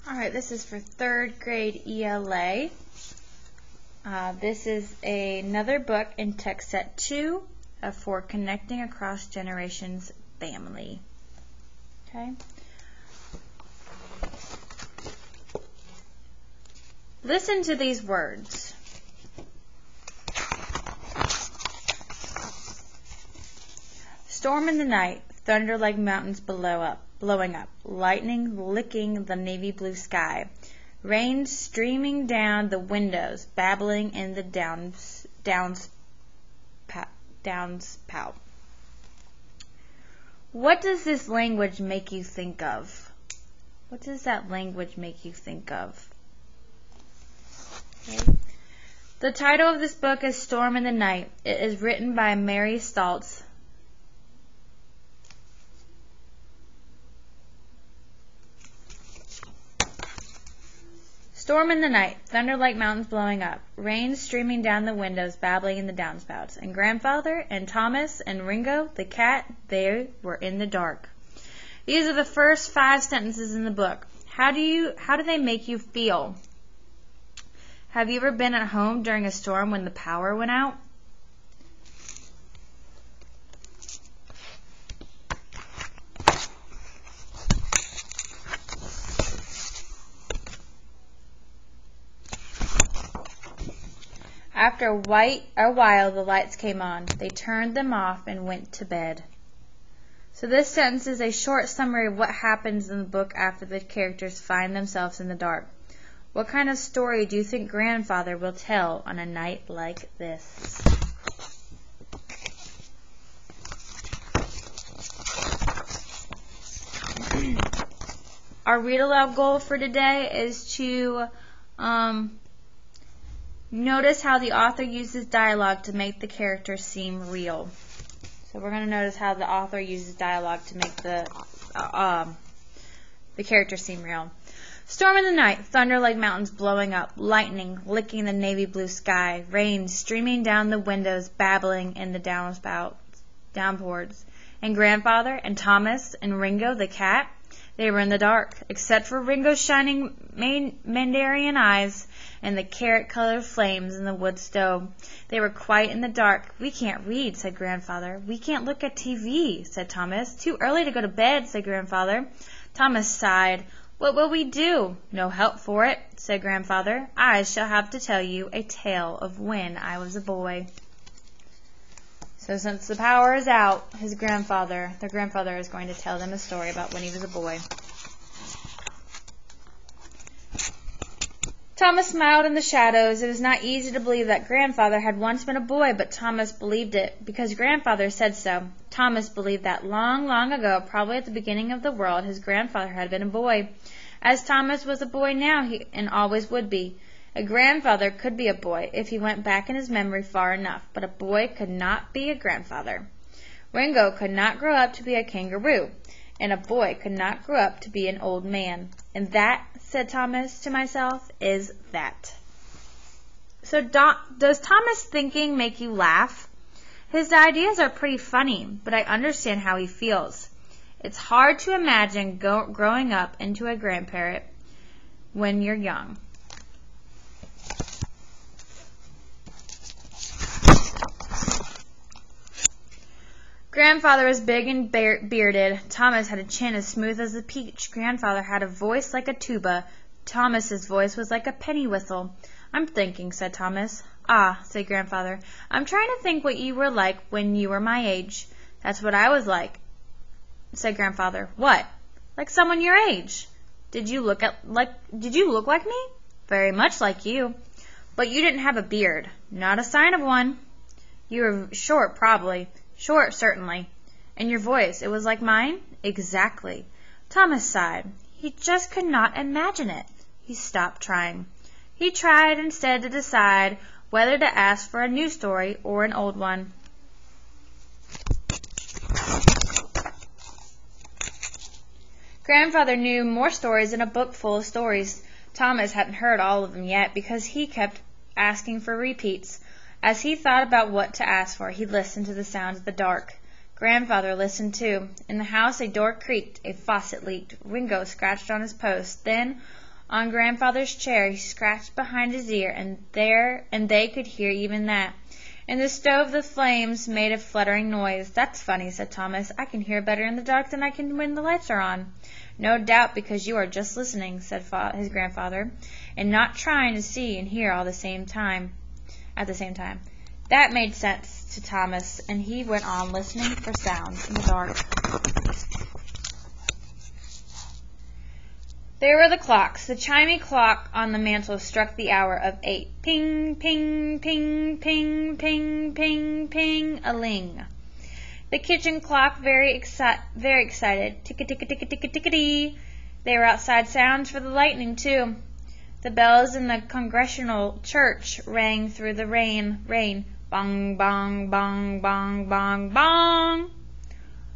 Alright, this is for 3rd grade ELA. This is another book in text set 2 for Connecting Across Generations Family. Okay. Listen to these words. Storm in the night, thunder like mountains blowing up, lightning licking the navy blue sky, rain streaming down the windows, babbling in the downspout. What does this language make you think of? What does that language make you think of? Okay. The title of this book is Storm in the Night. It is written by Mary Stoltz. Storm in the night, thunder like mountains blowing up, rain streaming down the windows, babbling in the downspouts. And Grandfather and Thomas and Ringo, the cat, they were in the dark. These are the first 5 sentences in the book. How do they make you feel? Have you ever been at home during a storm when the power went out? After a while, the lights came on. They turned them off and went to bed. So this sentence is a short summary of what happens in the book after the characters find themselves in the dark. What kind of story do you think Grandfather will tell on a night like this? Our read aloud goal for today is to notice how the author uses dialogue to make the characters seem real. So we're going to notice how the author uses dialogue to make the characters seem real. Storm in the night, thunder like mountains blowing up, lightning licking the navy blue sky, rain streaming down the windows, babbling in the downpours. And Grandfather and Thomas and Ringo the cat, they were in the dark, except for Ringo's shining mandarin eyes and the carrot-colored flames in the wood stove. They were quite in the dark. We can't read, said Grandfather. We can't look at TV, said Thomas. Too early to go to bed, said Grandfather. Thomas sighed. What will we do? No help for it, said Grandfather. I shall have to tell you a tale of when I was a boy. So since the power is out, their grandfather is going to tell them a story about when he was a boy. Thomas smiled in the shadows. It was not easy to believe that Grandfather had once been a boy, but Thomas believed it because Grandfather said so. Thomas believed that long, long ago, probably at the beginning of the world, his grandfather had been a boy. As Thomas was a boy now, and always would be. A grandfather could be a boy if he went back in his memory far enough, but a boy could not be a grandfather. Ringo could not grow up to be a kangaroo, and a boy could not grow up to be an old man. And that, said Thomas to myself, is that. So does Thomas' thinking make you laugh? His ideas are pretty funny, but I understand how he feels. It's hard to imagine growing up into a grandparent when you're young. Grandfather was big and bearded. Thomas had a chin as smooth as a peach. Grandfather had a voice like a tuba. Thomas's voice was like a penny whistle. I'm thinking, said Thomas. Ah, said Grandfather. I'm trying to think what you were like when you were my age. That's what I was like, said Grandfather. What? Like someone your age. Did you look like me? Very much like you. But you didn't have a beard. Not a sign of one. You were short, probably. Short, certainly. And your voice, it was like mine? Exactly. Thomas sighed. He just could not imagine it. He stopped trying. He tried instead to decide whether to ask for a new story or an old one. Grandfather knew more stories than a book full of stories. Thomas hadn't heard all of them yet because he kept asking for repeats. As he thought about what to ask for, he listened to the sound of the dark. Grandfather listened too. In the house a door creaked, a faucet leaked. Ringo scratched on his post. Then, On Grandfather's chair he scratched behind his ear, and they could hear even that. In the stove the flames made a fluttering noise. "That's funny," said Thomas. "I can hear better in the dark than I can when the lights are on." "No doubt because you are just listening," said his grandfather, "and not trying to see and hear all at the same time." That made sense to Thomas, and he went on listening for sounds in the dark. There were the clocks. The chimey clock on the mantel struck the hour of 8. Ping, ping, ping, ping, ping, ping, ping, a ling. The kitchen clock very excited. Tick-a-tick-a-tick-a-tick-a-tick-a-tee. They were outside sounds for the lightning, too. The bells in the Congregational Church rang through the rain. Bong, bong, bong, bong, bong, bong.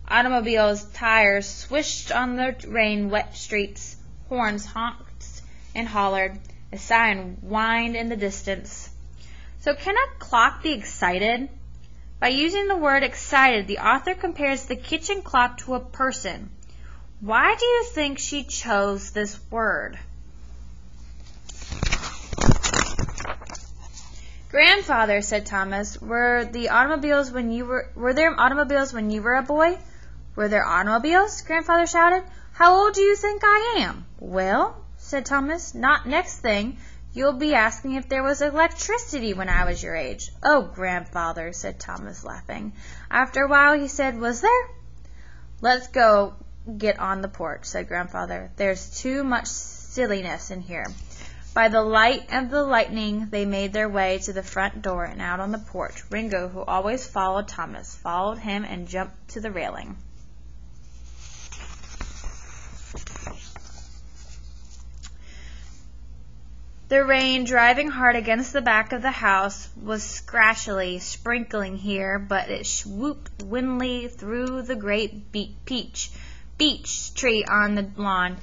Automobiles' tires swished on the rain-wet streets. Horns honked and hollered. A siren whined in the distance. So can a clock be excited? By using the word excited, the author compares the kitchen clock to a person. Why do you think she chose this word? "Grandfather," said Thomas, were there automobiles when you were a boy?" "Were there automobiles?" Grandfather shouted. "How old do you think I am?" "Well," said Thomas, "not next thing. You'll be asking if there was electricity when I was your age." "Oh, Grandfather," said Thomas, laughing. After a while he said, "Was there?" "Let's go get on the porch," said Grandfather. "There's too much silliness in here." By the light of the lightning they made their way to the front door and out on the porch. Ringo, who always followed Thomas, followed him and jumped to the railing. The rain, driving hard against the back of the house, was scratchily sprinkling here, but it swooped windily through the great beech tree on the lawn,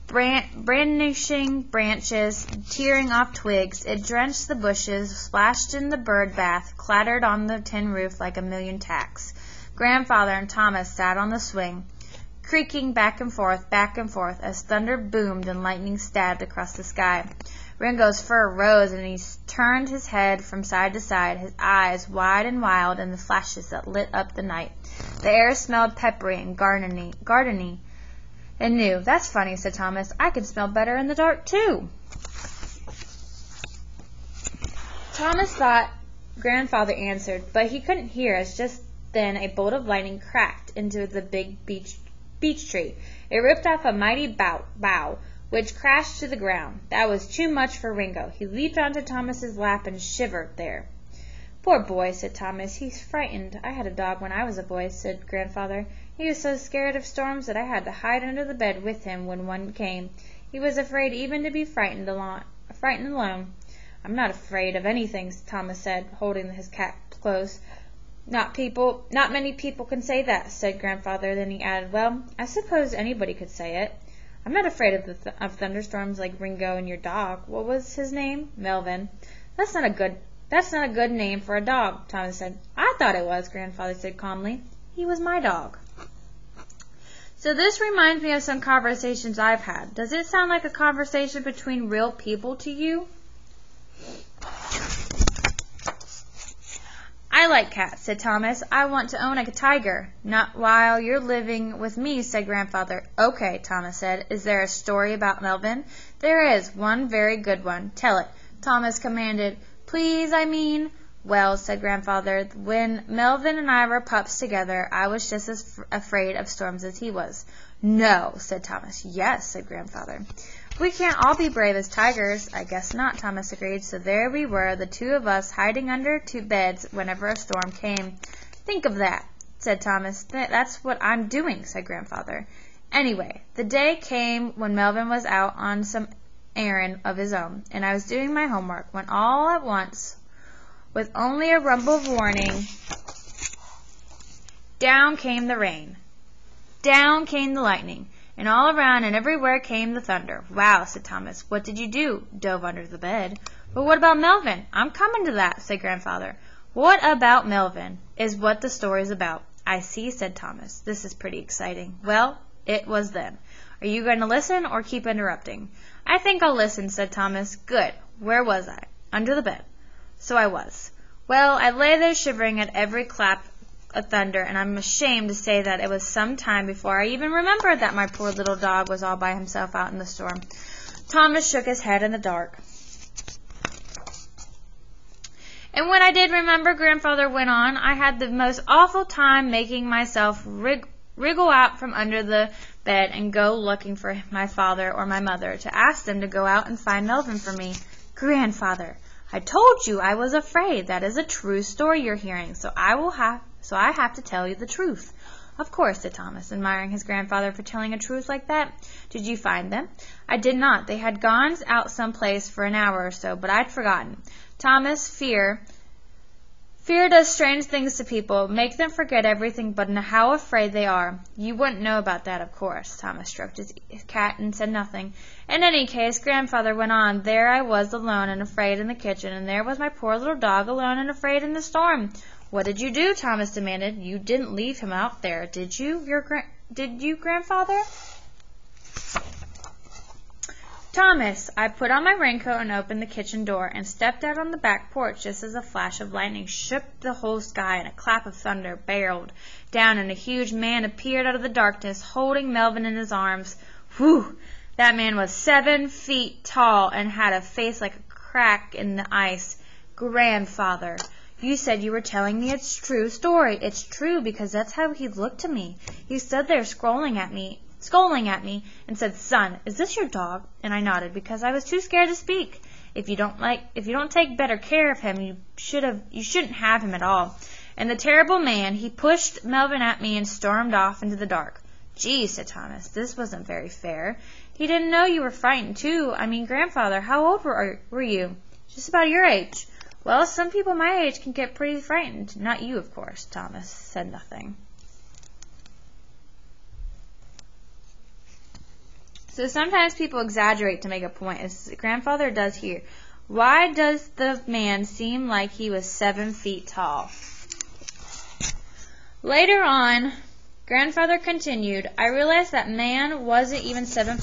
brandishing branches, tearing off twigs. It drenched the bushes, splashed in the bird bath, clattered on the tin roof like a million tacks. Grandfather and Thomas sat on the swing, creaking back and forth, as thunder boomed and lightning stabbed across the sky. Ringo's fur rose, and he turned his head from side to side, his eyes wide and wild in the flashes that lit up the night. The air smelled peppery and gardeny and new. "That's funny," said Thomas. "I can smell better in the dark, too." Thomas thought Grandfather answered, but he couldn't hear, as just then a bolt of lightning cracked into the big beech tree. It ripped off a mighty bough, which crashed to the ground. That was too much for Ringo. He leaped onto Thomas's lap and shivered there. "Poor boy," said Thomas. "He's frightened. I had a dog when I was a boy," said Grandfather. "He was so scared of storms that I had to hide under the bed with him when one came. He was afraid even to be frightened alone. "I'm not afraid of anything," Thomas said, holding his cat close. Not many people can say that," said Grandfather. Then he added, "Well, I suppose anybody could say it. I'm not afraid of thunderstorms like Ringo and your dog. What was his name?" "Melvin." That's not a good name for a dog," Thomas said. "I thought it was," Grandfather said calmly. "He was my dog." So this reminds me of some conversations I've had. Does it sound like a conversation between real people to you? "I like cats," said Thomas. "I want to own a tiger." "Not while you're living with me," said Grandfather. "Okay," Thomas said. "Is there a story about Melvin?" "There is. One very good one." "Tell it," Thomas commanded. "Please, I mean." "Well," said Grandfather, "when Melvin and I were pups together, I was just as afraid of storms as he was." "No," said Thomas. "Yes," said Grandfather. "We can't all be brave as tigers." "I guess not," Thomas agreed. So there we were, the two of us, hiding under two beds whenever a storm came. "Think of that," said Thomas. "That's what I'm doing," said Grandfather. Anyway, the day came when Melvin was out on some errand of his own, and I was doing my homework, when all at once, with only a rumble of warning, down came the rain. Down came the lightning. And all around and everywhere came the thunder. "Wow," said Thomas. "What did you do?" "Dove under the bed." "But what about Melvin?" "I'm coming to that," said Grandfather. "What about Melvin is what the story's about." "I see," said Thomas. "This is pretty exciting." Well, it was then. Are you going to listen or keep interrupting? I think I'll listen, said Thomas. Good. Where was I? Under the bed. So I was. Well, I lay there shivering at every clap of thunder, and I'm ashamed to say that it was some time before I even remembered that my poor little dog was all by himself out in the storm. Thomas shook his head in the dark. And when I did remember, Grandfather went on, I had the most awful time making myself wriggle out from under the bed and go looking for my father or my mother to ask them to go out and find Melvin for me. Grandfather, I told you I was afraid. That is a true story you're hearing, so I have to tell you the truth. Of course, said Thomas, admiring his grandfather for telling a truth like that. Did you find them? I did not. They had gone out some place for an hour or so, but I'd forgotten. Thomas, fear does strange things to people, make them forget everything but how afraid they are. You wouldn't know about that, of course. Thomas stroked his cat and said nothing. In any case, Grandfather went on, there I was alone and afraid in the kitchen, and there was my poor little dog alone and afraid in the storm. What did you do? Thomas demanded. You didn't leave him out there, did you? Did you, Grandfather? Thomas, I put on my raincoat and opened the kitchen door and stepped out on the back porch just as a flash of lightning shook the whole sky and a clap of thunder barreled down and a huge man appeared out of the darkness holding Melvin in his arms. Whew! That man was 7 feet tall and had a face like a crack in the ice. Grandfather, you said you were telling me it's true story. It's true because that's how he looked to me. He stood there scolding at me, and said, Son, is this your dog? And I nodded because I was too scared to speak. If you don't take better care of him, you shouldn't have him at all. And the terrible man, he pushed Melvin at me and stormed off into the dark. Gee, said Thomas, this wasn't very fair. He didn't know you were frightened, too. I mean, Grandfather, how old were you? Just about your age. Well, some people my age can get pretty frightened. Not you, of course. Thomas said nothing. So sometimes people exaggerate to make a point, as Grandfather does here. Why does the man seem like he was 7 feet tall? Later on, Grandfather continued, I realized that man wasn't even 7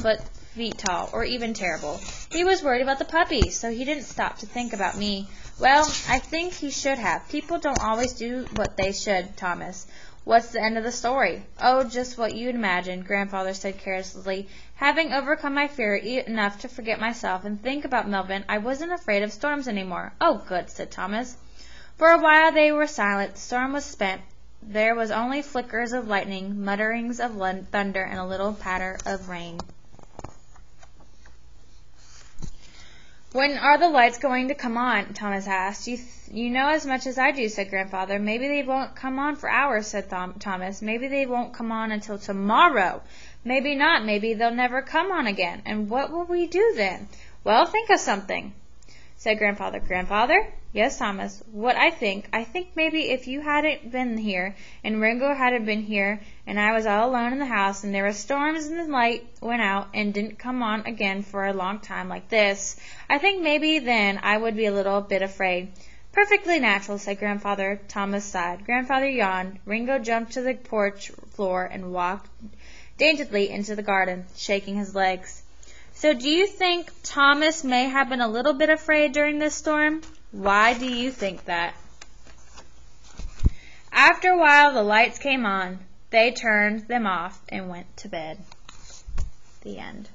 feet tall, or even terrible. He was worried about the puppy, so he didn't stop to think about me. Well, I think he should have. People don't always do what they should, Thomas. What's the end of the story? Oh, just what you'd imagine, Grandfather said carelessly. Having overcome my fear enough to forget myself and think about Melvin, I wasn't afraid of storms anymore. Oh, good, said Thomas. For a while they were silent. The storm was spent. There was only flickers of lightning, mutterings of thunder, and a little patter of rain. When are the lights going to come on? Thomas asked. You know as much as I do, said Grandfather. Maybe they won't come on for hours, said Thomas. Maybe they won't come on until tomorrow. Maybe not. Maybe they'll never come on again. And what will we do then? Well, think of something, said Grandfather. Grandfather? Yes, Thomas. What I think maybe if you hadn't been here, and Ringo hadn't been here, and I was all alone in the house, and there were storms, and the light went out, and didn't come on again for a long time like this, I think maybe then I would be a little bit afraid. Perfectly natural, said Grandfather. Thomas sighed. Grandfather yawned. Ringo jumped to the porch floor and walked daintily into the garden, shaking his legs. So do you think Thomas may have been a little bit afraid during this storm? Why do you think that? After a while, the lights came on. They turned them off and went to bed. The end.